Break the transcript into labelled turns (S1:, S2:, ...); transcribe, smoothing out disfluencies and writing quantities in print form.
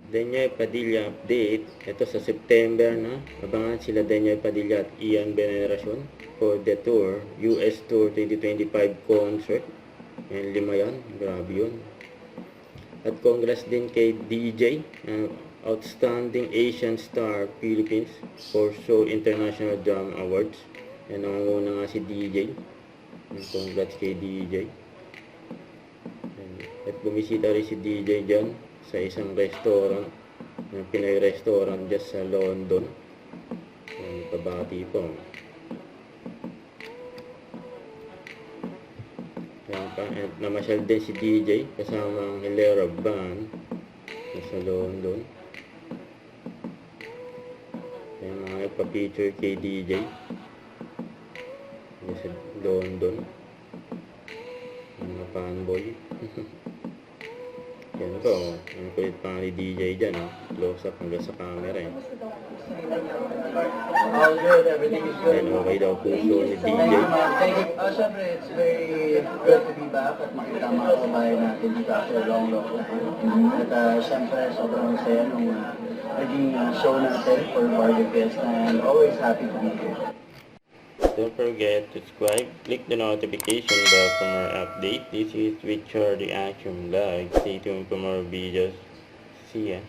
S1: Denyoy Padilla update. Ito sa September na. Abangan sila Denyoy Padilla at Ian Veneracion for the tour. US Tour 2025 concert. Yan, 5 yan. Grabe yun. At congrats din kay DJ. Outstanding Asian Star Philippines for Show International Drum Awards. Yan, nangunguna nga si DJ. Congrats kay DJ. At bumisita rin si DJ dyan sa isang restaurant, ng Pinoy restaurant dyan sa London. Pabati po. Namasyal din si DJ kasama ang Hilera Band sa London. Yung mga ipapicture kay DJ sa London. Mga fanboy. Yan po, ang kulit pa ni DJ dyan, close up hanggang sa camera eh.
S2: All good, everything is good.
S1: Yan, okay daw puso ni DJ.
S2: Siyempre, it's very good to be back at makita mga kabayan natin dito after a long At siyempre, sobrang masaya nung naging show natin for Barrio Fiesta and always happy to be here.
S1: Don't forget to subscribe, click the notification bell for more update. This is Richard Reaction Vlog. Stay tuned for more videos. See ya.